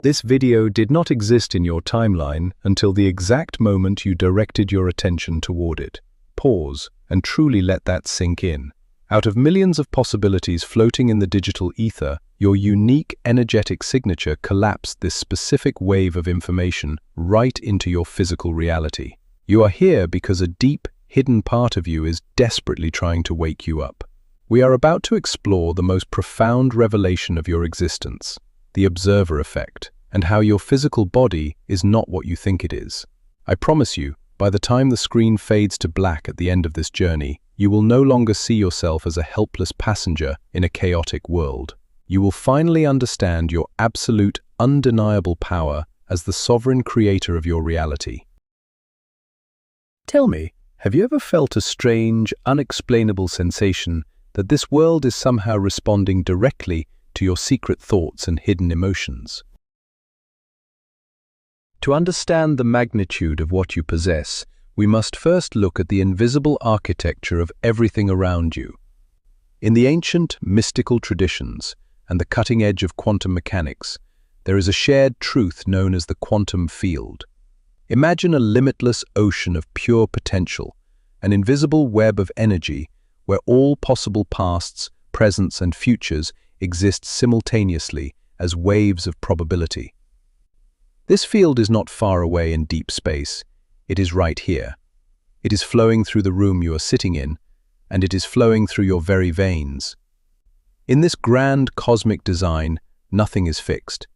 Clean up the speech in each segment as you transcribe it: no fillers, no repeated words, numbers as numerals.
This video did not exist in your timeline until the exact moment you directed your attention toward it. Pause and truly let that sink in. Out of millions of possibilities floating in the digital ether, your unique energetic signature collapsed this specific wave of information right into your physical reality. You are here because a deep, hidden part of you is desperately trying to wake you up. We are about to explore the most profound revelation of your existence, the observer effect, and how your physical body is not what you think it is. I promise you, by the time the screen fades to black at the end of this journey, you will no longer see yourself as a helpless passenger in a chaotic world. You will finally understand your absolute, undeniable power as the sovereign creator of your reality. Tell me, have you ever felt a strange, unexplainable sensation that this world is somehow responding directly to your secret thoughts and hidden emotions? To understand the magnitude of what you possess, we must first look at the invisible architecture of everything around you. In the ancient, mystical traditions and the cutting edge of quantum mechanics, there is a shared truth known as the quantum field. Imagine a limitless ocean of pure potential, an invisible web of energy where all possible pasts, presents, and futures exist simultaneously as waves of probability. This field is not far away in deep space. It is right here. It is flowing through the room you are sitting in, and it is flowing through your very veins. In this grand cosmic design, nothing is fixed.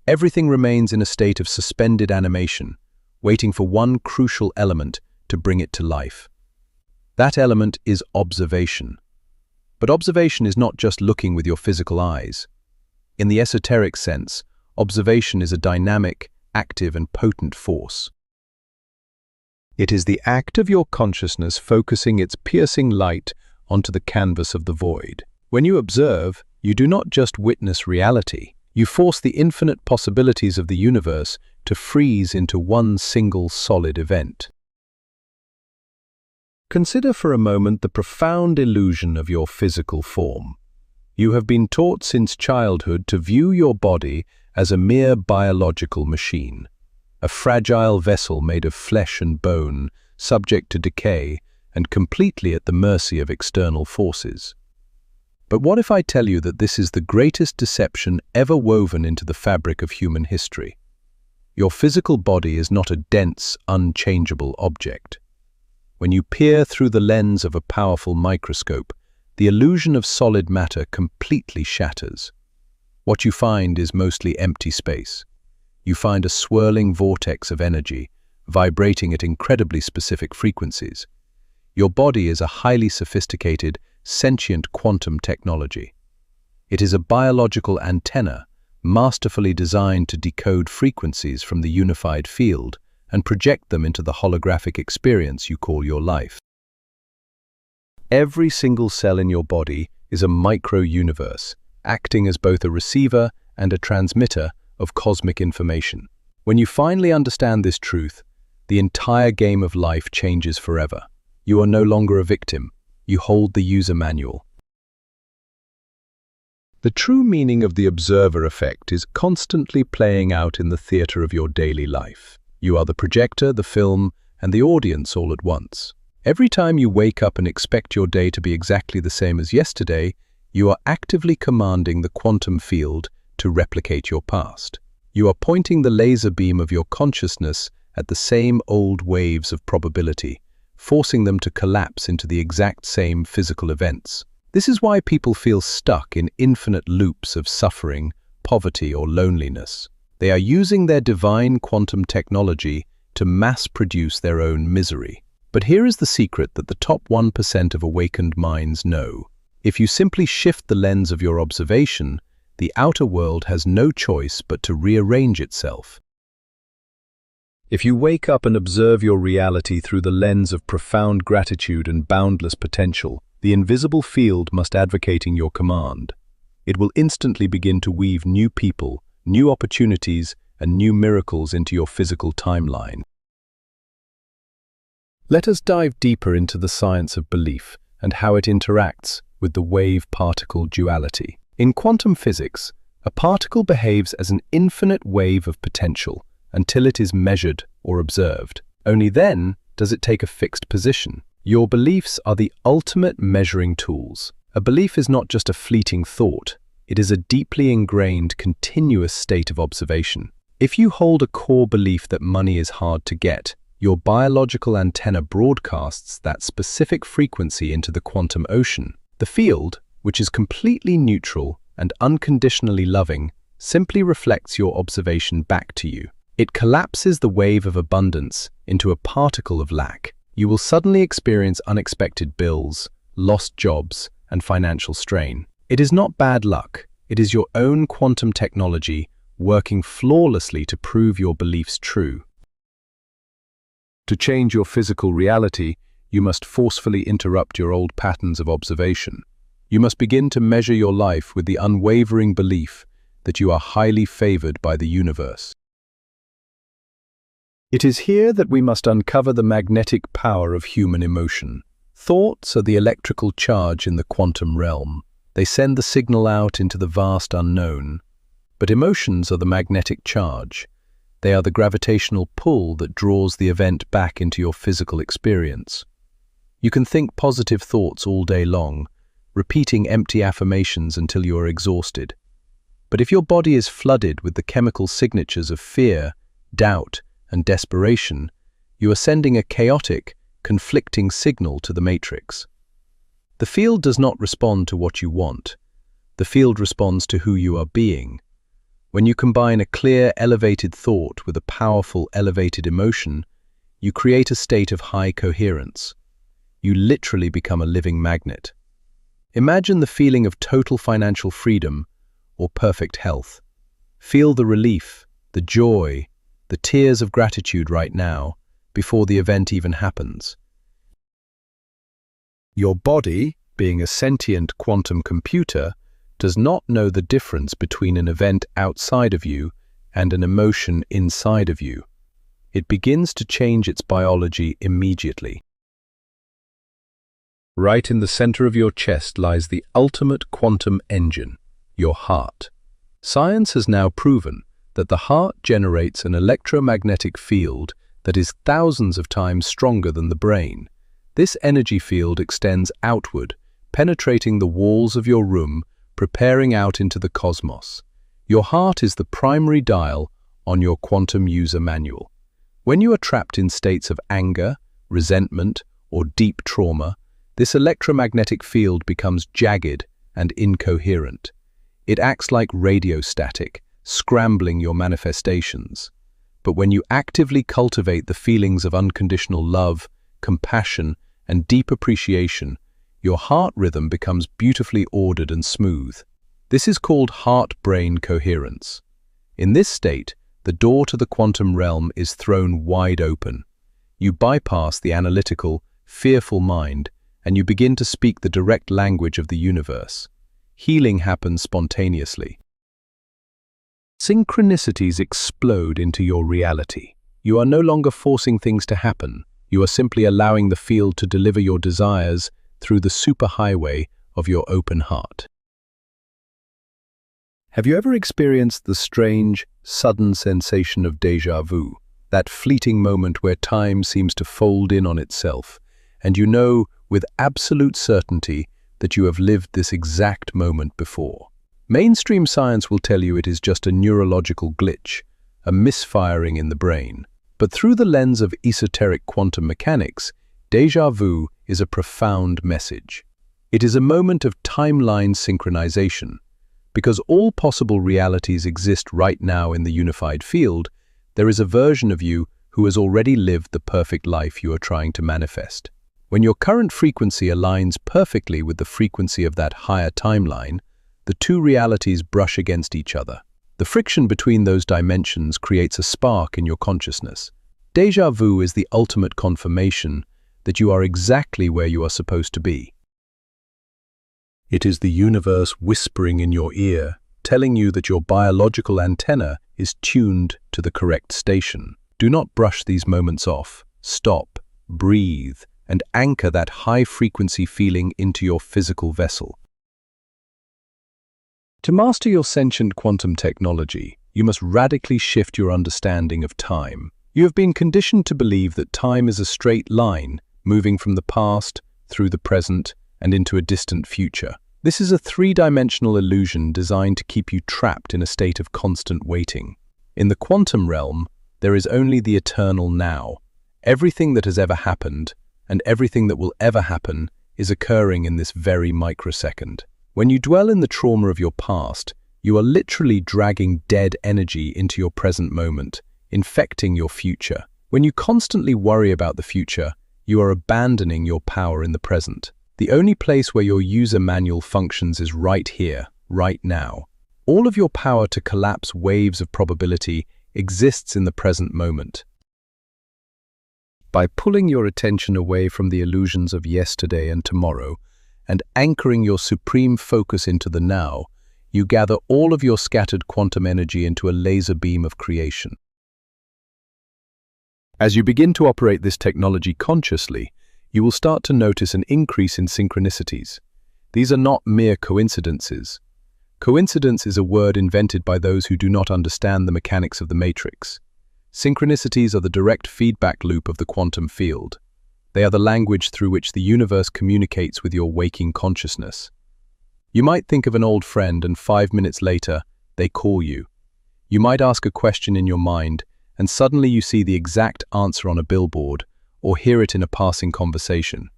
Everything remains in a state of suspended animation, waiting for one crucial element to bring it to life. That element is observation. But observation is not just looking with your physical eyes. In the esoteric sense, observation is a dynamic, active, and potent force. It is the act of your consciousness focusing its piercing light onto the canvas of the void. When you observe, you do not just witness reality. You force the infinite possibilities of the universe to freeze into one single solid event. Consider for a moment the profound illusion of your physical form. You have been taught since childhood to view your body as a mere biological machine, a fragile vessel made of flesh and bone, subject to decay and completely at the mercy of external forces. But what if I tell you that this is the greatest deception ever woven into the fabric of human history? Your physical body is not a dense, unchangeable object. When you peer through the lens of a powerful microscope, the illusion of solid matter completely shatters. What you find is mostly empty space. You find a swirling vortex of energy, vibrating at incredibly specific frequencies. Your body is a highly sophisticated, sentient quantum technology. It is a biological antenna, masterfully designed to decode frequencies from the unified field and project them into the holographic experience you call your life. Every single cell in your body is a micro-universe, acting as both a receiver and a transmitter of cosmic information. When you finally understand this truth, the entire game of life changes forever. You are no longer a victim. You hold the user manual. The true meaning of the observer effect is constantly playing out in the theater of your daily life. You are the projector, the film, and the audience all at once. Every time you wake up and expect your day to be exactly the same as yesterday, you are actively commanding the quantum field to replicate your past. You are pointing the laser beam of your consciousness at the same old waves of probability, forcing them to collapse into the exact same physical events. This is why people feel stuck in infinite loops of suffering, poverty, or loneliness. They are using their divine quantum technology to mass-produce their own misery. But here is the secret that the top 1% of awakened minds know. If you simply shift the lens of your observation, the outer world has no choice but to rearrange itself. If you wake up and observe your reality through the lens of profound gratitude and boundless potential, the invisible field must advocate your command. It will instantly begin to weave new people, new opportunities, and new miracles into your physical timeline. Let us dive deeper into the science of belief and how it interacts with the wave-particle duality. In quantum physics, A particle behaves as an infinite wave of potential until it is measured or observed. Only then does it take a fixed position. Your beliefs are the ultimate measuring tools. A belief is not just a fleeting thought. It is a deeply ingrained, continuous state of observation. If you hold a core belief that money is hard to get, your biological antenna broadcasts that specific frequency into the quantum ocean. The field, which is completely neutral and unconditionally loving, simply reflects your observation back to you. It collapses the wave of abundance into a particle of lack. You will suddenly experience unexpected bills, lost jobs, and financial strain. It is not bad luck. It is your own quantum technology working flawlessly to prove your beliefs true. To change your physical reality, you must forcefully interrupt your old patterns of observation. You must begin to measure your life with the unwavering belief that you are highly favored by the universe. It is here that we must uncover the magnetic power of human emotion. Thoughts are the electrical charge in the quantum realm. They send the signal out into the vast unknown. But emotions are the magnetic charge. They are the gravitational pull that draws the event back into your physical experience. You can think positive thoughts all day long, repeating empty affirmations until you are exhausted. But if your body is flooded with the chemical signatures of fear, doubt, and desperation, you are sending a chaotic, conflicting signal to the matrix. The field does not respond to what you want. The field responds to who you are being. When you combine a clear, elevated thought with a powerful, elevated emotion, you create a state of high coherence. You literally become a living magnet. Imagine the feeling of total financial freedom or perfect health. Feel the relief, the joy, the tears of gratitude right now, before the event even happens. Your body, being a sentient quantum computer, does not know the difference between an event outside of you and an emotion inside of you. It begins to change its biology immediately. Right in the center of your chest lies the ultimate quantum engine, your heart. Science has now proven that the heart generates an electromagnetic field that is thousands of times stronger than the brain. This energy field extends outward, penetrating the walls of your room, preparing out into the cosmos. Your heart is the primary dial on your quantum user manual. When you are trapped in states of anger, resentment, or deep trauma, this electromagnetic field becomes jagged and incoherent. It acts like radio static, scrambling your manifestations. But when you actively cultivate the feelings of unconditional love, compassion, and deep appreciation, your heart rhythm becomes beautifully ordered and smooth. This is called heart-brain coherence. In this state, the door to the quantum realm is thrown wide open. You bypass the analytical, fearful mind, and you begin to speak the direct language of the universe. Healing happens spontaneously. Synchronicities explode into your reality. You are no longer forcing things to happen. You are simply allowing the field to deliver your desires through the superhighway of your open heart. Have you ever experienced the strange, sudden sensation of déjà vu, that fleeting moment where time seems to fold in on itself, and you know with absolute certainty that you have lived this exact moment before? Mainstream science will tell you it is just a neurological glitch, a misfiring in the brain. But through the lens of esoteric quantum mechanics, déjà vu is a profound message. It is a moment of timeline synchronization. Because all possible realities exist right now in the unified field, there is a version of you who has already lived the perfect life you are trying to manifest. When your current frequency aligns perfectly with the frequency of that higher timeline, the two realities brush against each other. The friction between those dimensions creates a spark in your consciousness. Déjà vu is the ultimate confirmation that you are exactly where you are supposed to be. It is the universe whispering in your ear, telling you that your biological antenna is tuned to the correct station. Do not brush these moments off. Stop, breathe, and anchor that high-frequency feeling into your physical vessel. To master your sentient quantum technology, you must radically shift your understanding of time. You have been conditioned to believe that time is a straight line, moving from the past, through the present, and into a distant future. This is a three-dimensional illusion designed to keep you trapped in a state of constant waiting. In the quantum realm, there is only the eternal now. Everything that has ever happened, and everything that will ever happen, is occurring in this very microsecond. When you dwell in the trauma of your past, you are literally dragging dead energy into your present moment, infecting your future. When you constantly worry about the future, you are abandoning your power in the present. The only place where your user manual functions is right here, right now. All of your power to collapse waves of probability exists in the present moment. By pulling your attention away from the illusions of yesterday and tomorrow, and anchoring your supreme focus into the now, you gather all of your scattered quantum energy into a laser beam of creation. As you begin to operate this technology consciously, you will start to notice an increase in synchronicities. These are not mere coincidences. Coincidence is a word invented by those who do not understand the mechanics of the matrix. Synchronicities are the direct feedback loop of the quantum field. They are the language through which the universe communicates with your waking consciousness. You might think of an old friend and 5 minutes later, they call you. You might ask a question in your mind, and suddenly you see the exact answer on a billboard, or hear it in a passing conversation.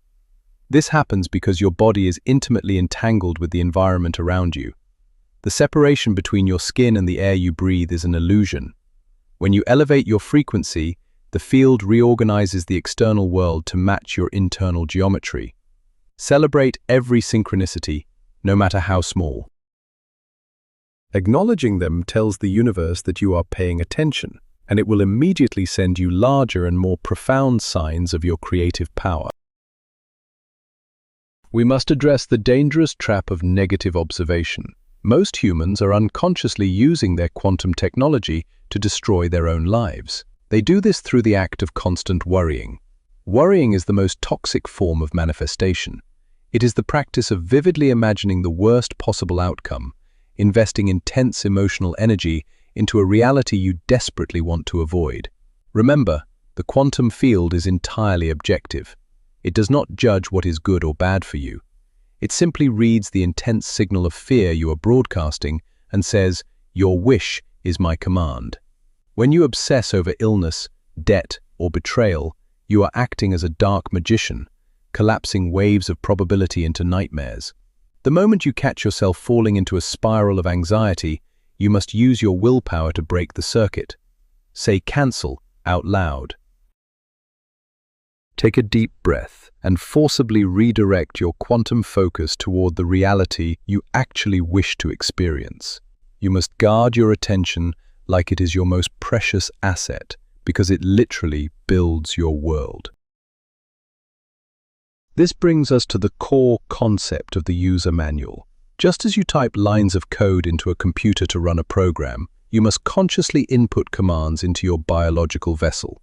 This happens because your body is intimately entangled with the environment around you. The separation between your skin and the air you breathe is an illusion. When you elevate your frequency, the field reorganizes the external world to match your internal geometry. Celebrate every synchronicity, no matter how small. Acknowledging them tells the universe that you are paying attention, and it will immediately send you larger and more profound signs of your creative power. We must address the dangerous trap of negative observation. Most humans are unconsciously using their quantum technology to destroy their own lives. They do this through the act of constant worrying. Worrying is the most toxic form of manifestation. It is the practice of vividly imagining the worst possible outcome, investing intense emotional energy into a reality you desperately want to avoid. Remember, the quantum field is entirely objective. It does not judge what is good or bad for you. It simply reads the intense signal of fear you are broadcasting and says, "Your wish is my command." When you obsess over illness, debt, or betrayal, you are acting as a dark magician, collapsing waves of probability into nightmares. The moment you catch yourself falling into a spiral of anxiety, you must use your willpower to break the circuit. Say "cancel" out loud. Take a deep breath and forcibly redirect your quantum focus toward the reality you actually wish to experience. You must guard your attention like it is your most precious asset, because it literally builds your world. This brings us to the core concept of the user manual. Just as you type lines of code into a computer to run a program, you must consciously input commands into your biological vessel.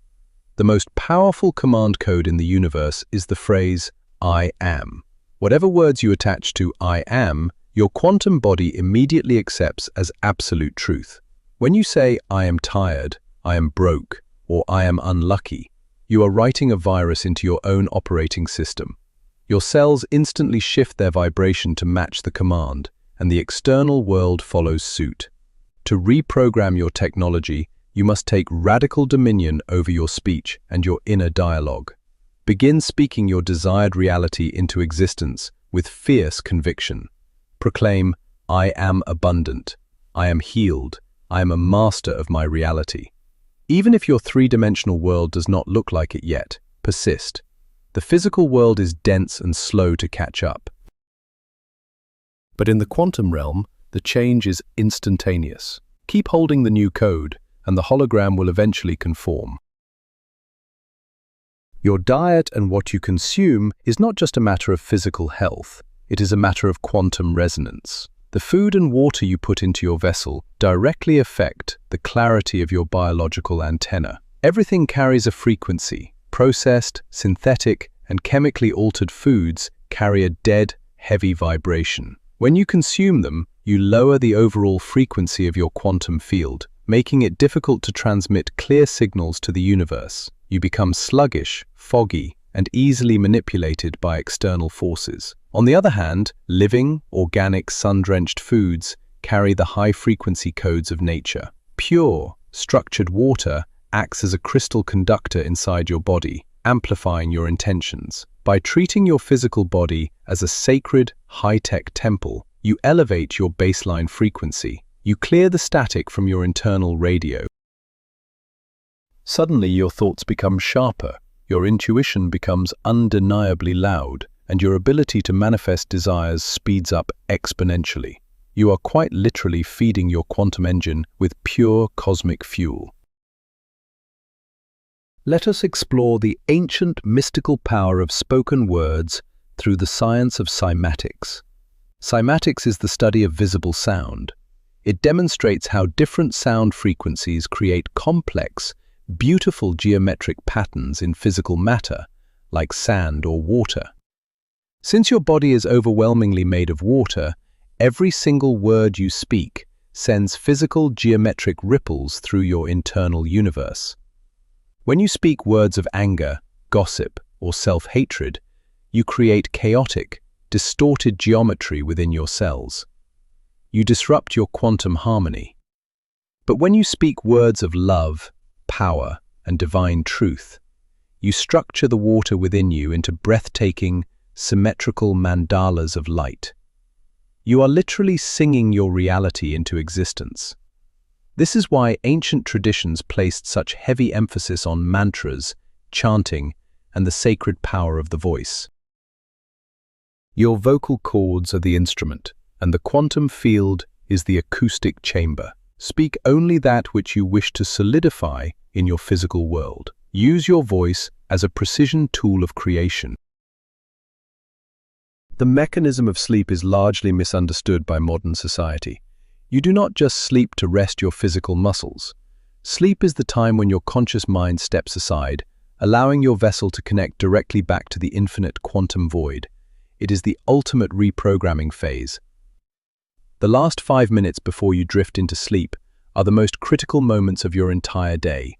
The most powerful command code in the universe is the phrase, "I am." Whatever words you attach to "I am," your quantum body immediately accepts as absolute truth. When you say, "I am tired," "I am broke," or "I am unlucky," you are writing a virus into your own operating system. Your cells instantly shift their vibration to match the command, and the external world follows suit. To reprogram your technology, you must take radical dominion over your speech and your inner dialogue. Begin speaking your desired reality into existence with fierce conviction. Proclaim, "I am abundant. I am healed. I am a master of my reality." Even if your three-dimensional world does not look like it yet, persist. The physical world is dense and slow to catch up. But in the quantum realm, the change is instantaneous. Keep holding the new code, and the hologram will eventually conform. Your diet and what you consume is not just a matter of physical health, it is a matter of quantum resonance. The food and water you put into your vessel directly affect the clarity of your biological antenna. Everything carries a frequency. Processed, synthetic, and chemically altered foods carry a dead, heavy vibration. When you consume them, you lower the overall frequency of your quantum field, making it difficult to transmit clear signals to the universe. You become sluggish, foggy, and easily manipulated by external forces. On the other hand, living, organic, sun-drenched foods carry the high-frequency codes of nature. Pure, structured water acts as a crystal conductor inside your body, amplifying your intentions. By treating your physical body as a sacred, high-tech temple, you elevate your baseline frequency. You clear the static from your internal radio. Suddenly, your thoughts become sharper, your intuition becomes undeniably loud, and your ability to manifest desires speeds up exponentially. You are quite literally feeding your quantum engine with pure cosmic fuel. Let us explore the ancient mystical power of spoken words through the science of cymatics. Cymatics is the study of visible sound. It demonstrates how different sound frequencies create complex, beautiful geometric patterns in physical matter, like sand or water. Since your body is overwhelmingly made of water, every single word you speak sends physical geometric ripples through your internal universe. When you speak words of anger, gossip, or self-hatred, you create chaotic, distorted geometry within your cells. You disrupt your quantum harmony. But when you speak words of love, power, and divine truth, you structure the water within you into breathtaking, symmetrical mandalas of light. You are literally singing your reality into existence. This is why ancient traditions placed such heavy emphasis on mantras, chanting, and the sacred power of the voice. Your vocal cords are the instrument, and the quantum field is the acoustic chamber. Speak only that which you wish to solidify in your physical world. Use your voice as a precision tool of creation. The mechanism of sleep is largely misunderstood by modern society. You do not just sleep to rest your physical muscles. Sleep is the time when your conscious mind steps aside, allowing your vessel to connect directly back to the infinite quantum void. It is the ultimate reprogramming phase. The last 5 minutes before you drift into sleep are the most critical moments of your entire day.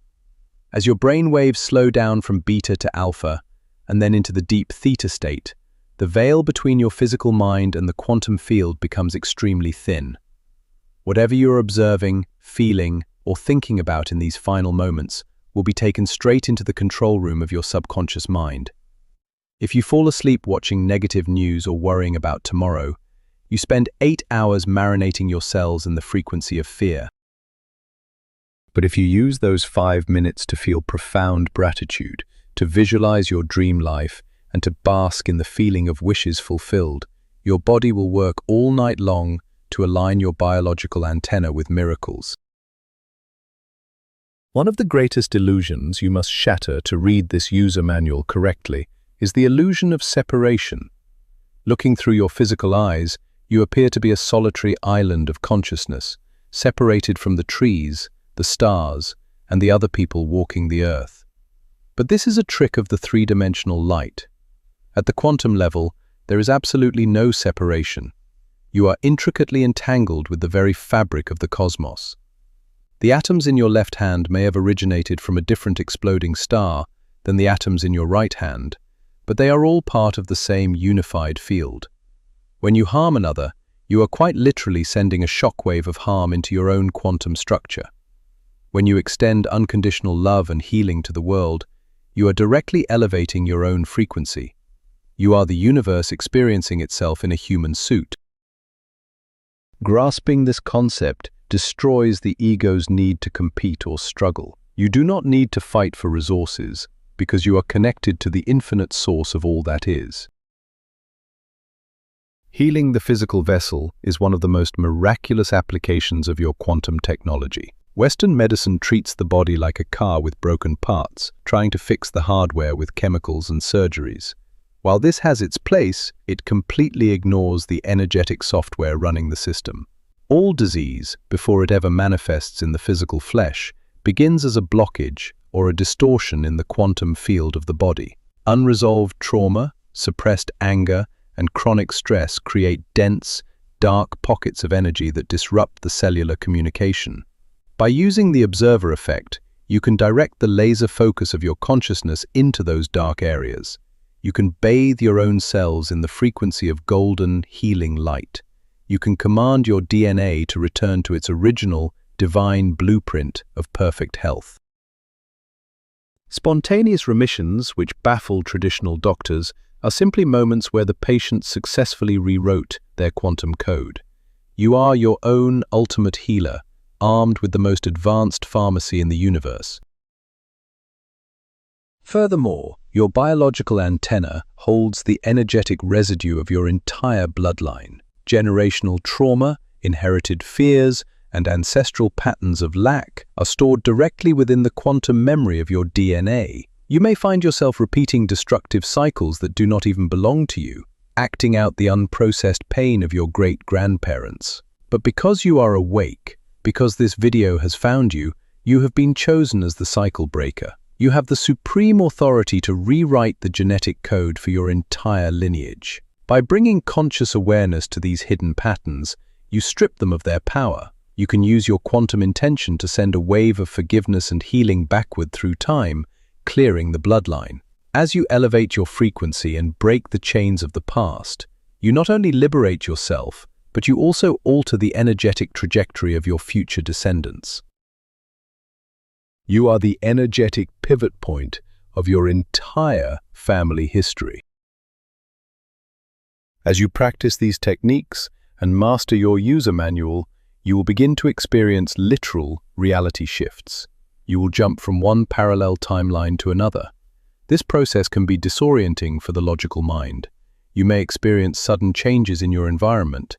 As your brain waves slow down from beta to alpha, and then into the deep theta state, the veil between your physical mind and the quantum field becomes extremely thin. Whatever you're observing, feeling, or thinking about in these final moments will be taken straight into the control room of your subconscious mind. If you fall asleep watching negative news or worrying about tomorrow, you spend 8 hours marinating your cells in the frequency of fear. But if you use those 5 minutes to feel profound gratitude, to visualize your dream life, and to bask in the feeling of wishes fulfilled, your body will work all night long to align your biological antenna with miracles. One of the greatest illusions you must shatter to read this user manual correctly is the illusion of separation. Looking through your physical eyes, you appear to be a solitary island of consciousness, separated from the trees, the stars, and the other people walking the earth. But this is a trick of the three-dimensional light. At the quantum level, there is absolutely no separation. You are intricately entangled with the very fabric of the cosmos. The atoms in your left hand may have originated from a different exploding star than the atoms in your right hand, but they are all part of the same unified field. When you harm another, you are quite literally sending a shockwave of harm into your own quantum structure. When you extend unconditional love and healing to the world, you are directly elevating your own frequency. You are the universe experiencing itself in a human suit. Grasping this concept destroys the ego's need to compete or struggle. You do not need to fight for resources because you are connected to the infinite source of all that is. Healing the physical vessel is one of the most miraculous applications of your quantum technology. Western medicine treats the body like a car with broken parts, trying to fix the hardware with chemicals and surgeries. While this has its place, it completely ignores the energetic software running the system. All disease, before it ever manifests in the physical flesh, begins as a blockage or a distortion in the quantum field of the body. Unresolved trauma, suppressed anger, and chronic stress create dense, dark pockets of energy that disrupt the cellular communication. By using the observer effect, you can direct the laser focus of your consciousness into those dark areas. You can bathe your own cells in the frequency of golden, healing light. You can command your DNA to return to its original, divine blueprint of perfect health. Spontaneous remissions, which baffle traditional doctors, are simply moments where the patient successfully rewrote their quantum code. You are your own ultimate healer, armed with the most advanced pharmacy in the universe. Furthermore, your biological antenna holds the energetic residue of your entire bloodline. Generational trauma, inherited fears, and ancestral patterns of lack are stored directly within the quantum memory of your DNA. You may find yourself repeating destructive cycles that do not even belong to you, acting out the unprocessed pain of your great-grandparents. But because you are awake, because this video has found you, you have been chosen as the cycle breaker. You have the supreme authority to rewrite the genetic code for your entire lineage. By bringing conscious awareness to these hidden patterns, you strip them of their power. You can use your quantum intention to send a wave of forgiveness and healing backward through time, clearing the bloodline. As you elevate your frequency and break the chains of the past, you not only liberate yourself, but you also alter the energetic trajectory of your future descendants. You are the energetic pivot point of your entire family history. As you practice these techniques and master your user manual, you will begin to experience literal reality shifts. You will jump from one parallel timeline to another. This process can be disorienting for the logical mind. You may experience sudden changes in your environment.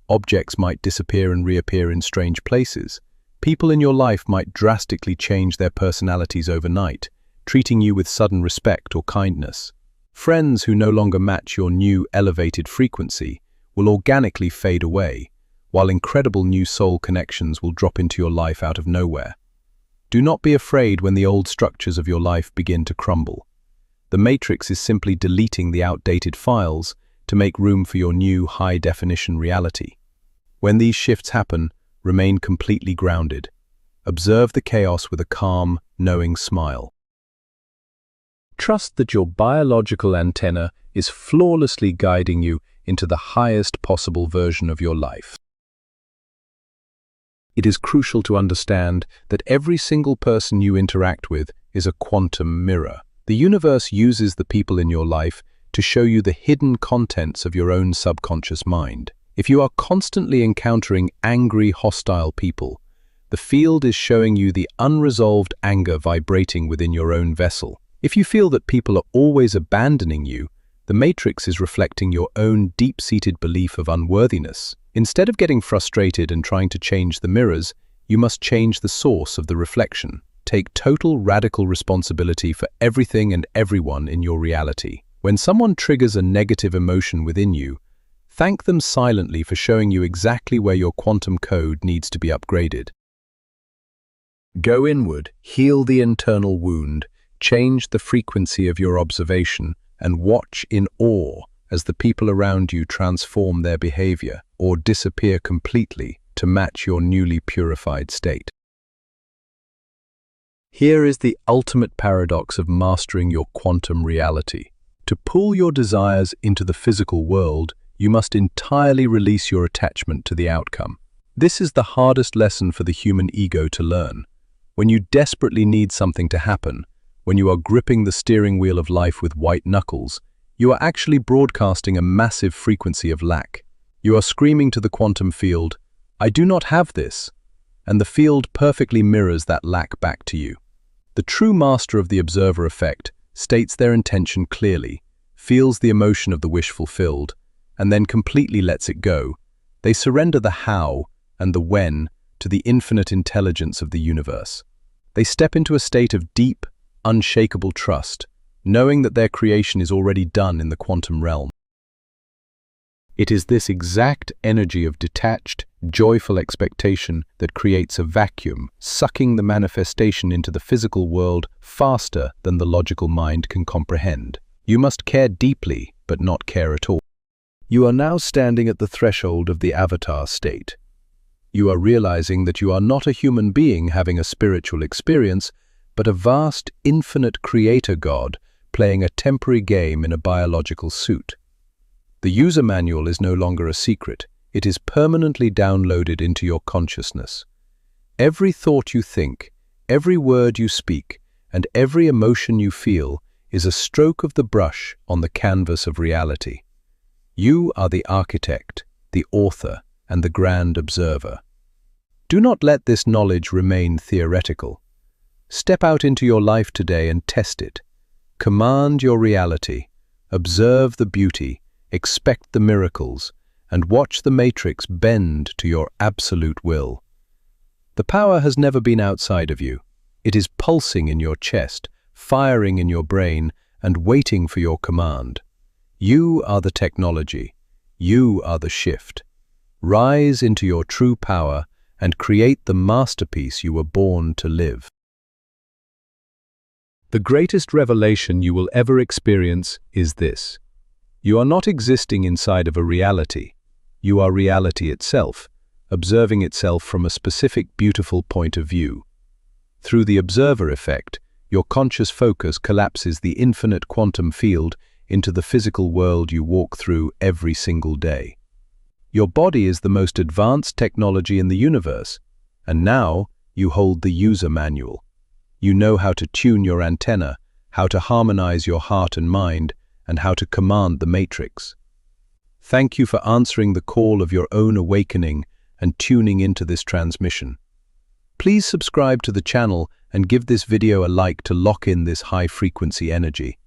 Objects might disappear and reappear in strange places. People in your life might drastically change their personalities overnight, treating you with sudden respect or kindness. Friends who no longer match your new elevated frequency will organically fade away, while incredible new soul connections will drop into your life out of nowhere. Do not be afraid when the old structures of your life begin to crumble. The matrix is simply deleting the outdated files to make room for your new high-definition reality. When these shifts happen, remain completely grounded. Observe the chaos with a calm, knowing smile. Trust that your biological antenna is flawlessly guiding you into the highest possible version of your life. It is crucial to understand that every single person you interact with is a quantum mirror. The universe uses the people in your life to show you the hidden contents of your own subconscious mind. If you are constantly encountering angry, hostile people, the field is showing you the unresolved anger vibrating within your own vessel. If you feel that people are always abandoning you, the matrix is reflecting your own deep-seated belief of unworthiness. Instead of getting frustrated and trying to change the mirrors, you must change the source of the reflection. Take total radical responsibility for everything and everyone in your reality. When someone triggers a negative emotion within you, thank them silently for showing you exactly where your quantum code needs to be upgraded. Go inward, heal the internal wound, change the frequency of your observation, and watch in awe as the people around you transform their behavior or disappear completely to match your newly purified state. Here is the ultimate paradox of mastering your quantum reality. To pull your desires into the physical world, you must entirely release your attachment to the outcome. This is the hardest lesson for the human ego to learn. When you desperately need something to happen, when you are gripping the steering wheel of life with white knuckles, you are actually broadcasting a massive frequency of lack. You are screaming to the quantum field, "I do not have this," and the field perfectly mirrors that lack back to you. The true master of the observer effect states their intention clearly, feels the emotion of the wish fulfilled, and then completely lets it go. They surrender the how and the when to the infinite intelligence of the universe. They step into a state of deep, unshakable trust, knowing that their creation is already done in the quantum realm. It is this exact energy of detached, joyful expectation that creates a vacuum, sucking the manifestation into the physical world faster than the logical mind can comprehend. You must care deeply, but not care at all. You are now standing at the threshold of the avatar state. You are realizing that you are not a human being having a spiritual experience, but a vast, infinite creator God playing a temporary game in a biological suit. The user manual is no longer a secret. It is permanently downloaded into your consciousness. Every thought you think, every word you speak, and every emotion you feel is a stroke of the brush on the canvas of reality. You are the architect, the author, and the grand observer. Do not let this knowledge remain theoretical. Step out into your life today and test it. Command your reality, observe the beauty, expect the miracles, and watch the matrix bend to your absolute will. The power has never been outside of you. It is pulsing in your chest, firing in your brain, and waiting for your command. You are the technology. You are the shift. Rise into your true power and create the masterpiece you were born to live. The greatest revelation you will ever experience is this. You are not existing inside of a reality. You are reality itself, observing itself from a specific, beautiful point of view. Through the observer effect, your conscious focus collapses the infinite quantum field into the physical world you walk through every single day. Your body is the most advanced technology in the universe, and now you hold the user manual. You know how to tune your antenna, how to harmonize your heart and mind, and how to command the matrix. Thank you for answering the call of your own awakening and tuning into this transmission. Please subscribe to the channel and give this video a like to lock in this high-frequency energy.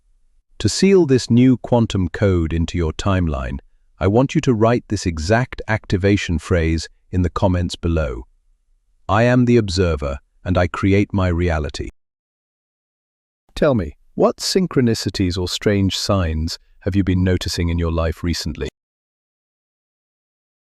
To seal this new quantum code into your timeline, I want you to write this exact activation phrase in the comments below. I am the observer, and I create my reality. Tell me, what synchronicities or strange signs have you been noticing in your life recently?